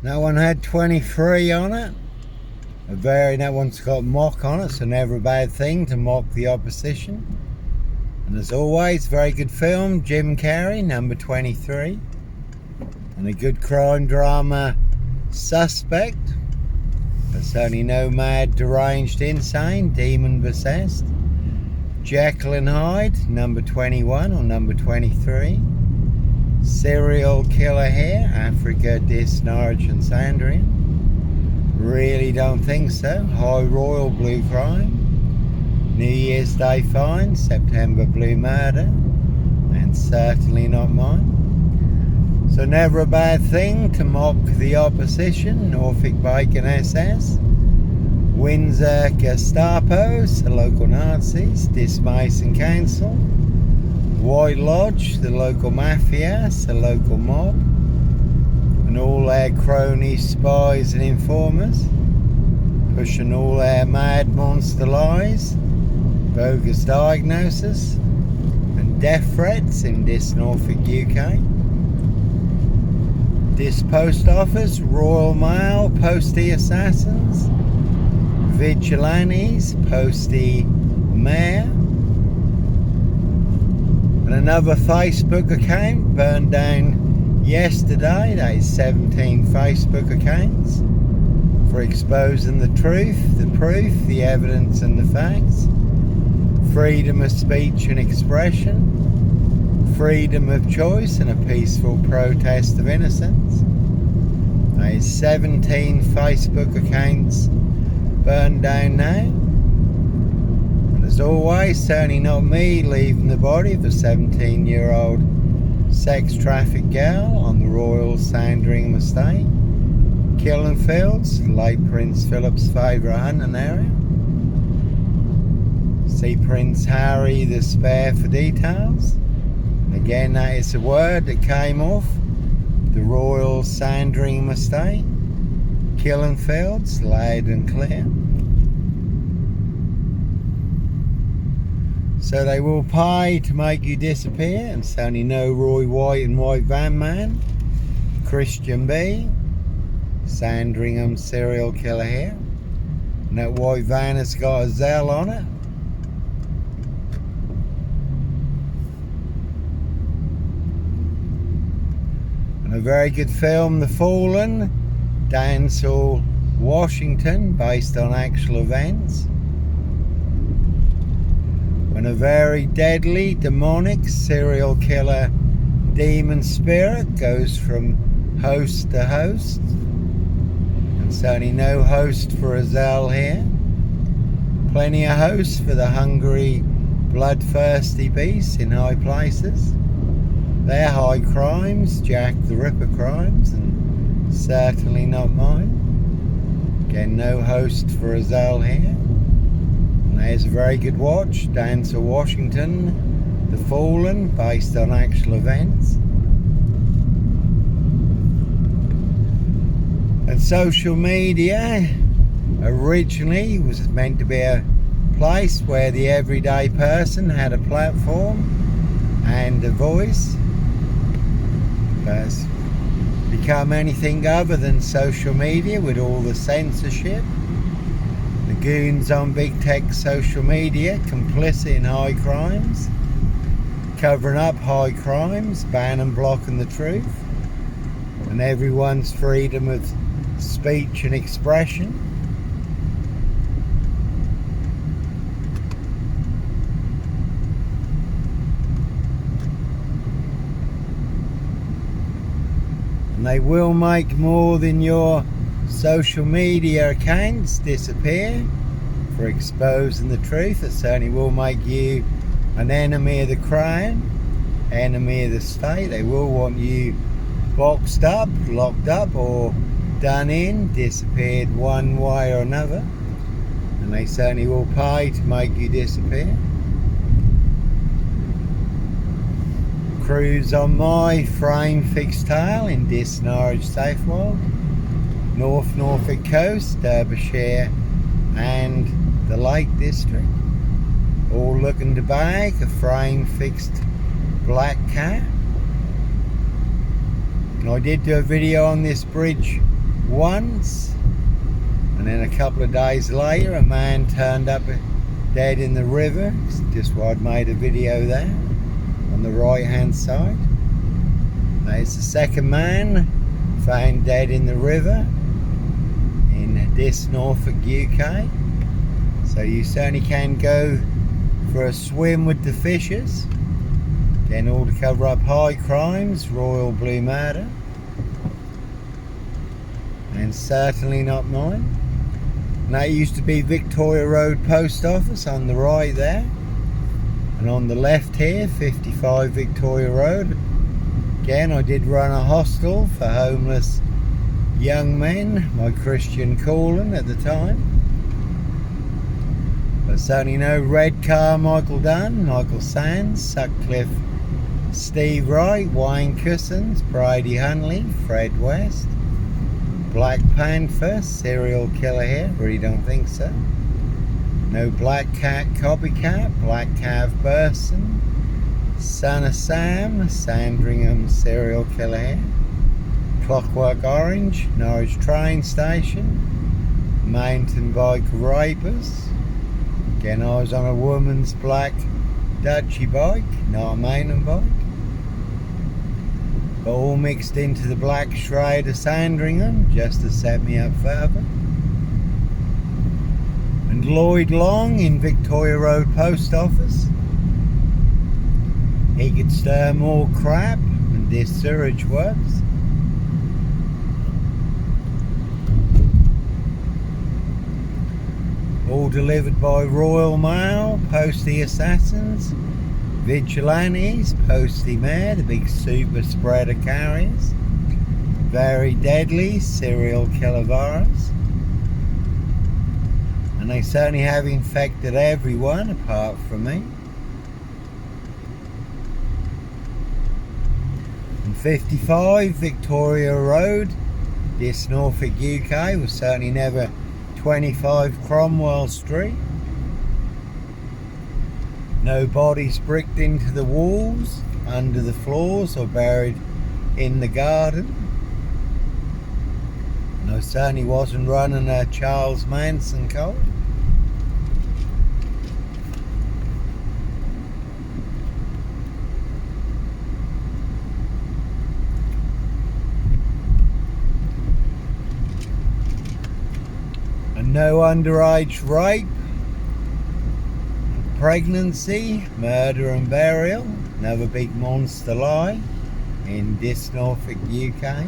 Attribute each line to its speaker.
Speaker 1: That one had 23 on it. That one's got mock on it, so never a bad thing to mock the opposition. And as always, very good film, Jim Carrey, number 23. And a good crime drama, Suspect. But certainly no mad, deranged, insane, demon possessed. Jekyll and Hyde, number 21 or number 23. Serial Killer here, Africa, Disnarge and Sandringham. Really don't think so. High Royal Blue Crime. New Year's Day Find, September Blue Murder. And certainly not mine. So never a bad thing to mock the opposition. Norfolk Bacon SS. Windsor Gestapos, the local Nazis. Dismason Council. White Lodge, the local mafia, the local mob, and all their cronies, spies and informers, pushing all their mad monster lies, bogus diagnoses, and death threats in this Norfolk, UK. This post office, Royal Mail, postie assassins, vigilantes, postie mayor, and another Facebook account burned down yesterday. That is 17 Facebook accounts for exposing the truth, the proof, the evidence and the facts. Freedom of speech and expression, freedom of choice and a peaceful protest of innocence. That is 17 Facebook accounts burned down now. As always, certainly not me leaving the body of a 17-year-old sex trafficked girl on the Royal Sandringham estate, Killing Fields, late Prince Philip's favourite hunting area. See Prince Harry the spare for details. Again, that is a word that came off the Royal Sandringham estate, Killing Fields, loud and clear. So they will pay to make you disappear, and certainly no Roy White and White Van Man, Christian B, Sandringham serial killer here. And that white van has got a Zell on it. And a very good film, The Fallen, Dancehall, Washington, based on actual events. When a very deadly, demonic serial killer demon spirit goes from host to host. And certainly no host for Azelle here. Plenty of hosts for the hungry, bloodthirsty beasts in high places. They're high crimes, Jack the Ripper crimes, and certainly not mine. Again, no host for Azelle here. There's a very good watch, Dancehall Washington, The Fallen, based on actual events. And social media originally was meant to be a place where the everyday person had a platform and a voice. But it's become anything other than social media with all the censorship. The goons on big tech social media, complicit in high crimes, covering up high crimes, banning, blocking the truth, and everyone's freedom of speech and expression. And they will make more than your social media accounts disappear for exposing the truth. It certainly will make you an enemy of the crown, enemy of the state. They will want you boxed up, locked up, or done in, disappeared one way or another. And they certainly will pay to make you disappear. Cruise on my frame fixed tail in Disnarge Safewold, North Norfolk Coast, Derbyshire and the Lake District, all looking to bag a frame fixed black cat. And I did do a video on this bridge once, and then a couple of days later a man turned up dead in the river, just where I'd made a video there on the right hand side. There's the second man found dead in the river in this Norfolk, UK. So you certainly can go for a swim with the fishes. Again, all to cover up high crimes, royal blue murder, and certainly not mine. And that used to be Victoria Road Post Office on the right there, and on the left here 55 Victoria Road. Again, I did run a hostel for homeless young men, my Christian calling at the time. But certainly no Redcar Michael Dunn, Michael Sands, Sutcliffe Steve Wright, Wayne Cousins, Brady Hunley, Fred West, Black Panther, serial killer here, really don't think so. No Black Cat Copycat, Black Cav Burson, Son of Sam, Sandringham serial killer here. Clockwork Orange, Norwich train station, mountain bike rapers. Again, I was on a woman's black Dutchy bike, not a mountain bike. But all mixed into the black shroud of Sandringham, just to set me up further. And Lloyd Long in Victoria Road Post Office. He could stir more crap than this sewage works. All delivered by Royal Mail, Postie Assassins, Vigilantes, Postie Mare, the big super spreader carriers, very deadly serial killer virus. And they certainly have infected everyone apart from me. And 55 Victoria Road, this Norfolk, UK, was certainly never 25 Cromwell Street. No bodies bricked into the walls, under the floors, or buried in the garden. And I certainly wasn't running a Charles Manson cult. No underage rape, pregnancy, murder and burial, another big monster lie in this Norfolk, UK.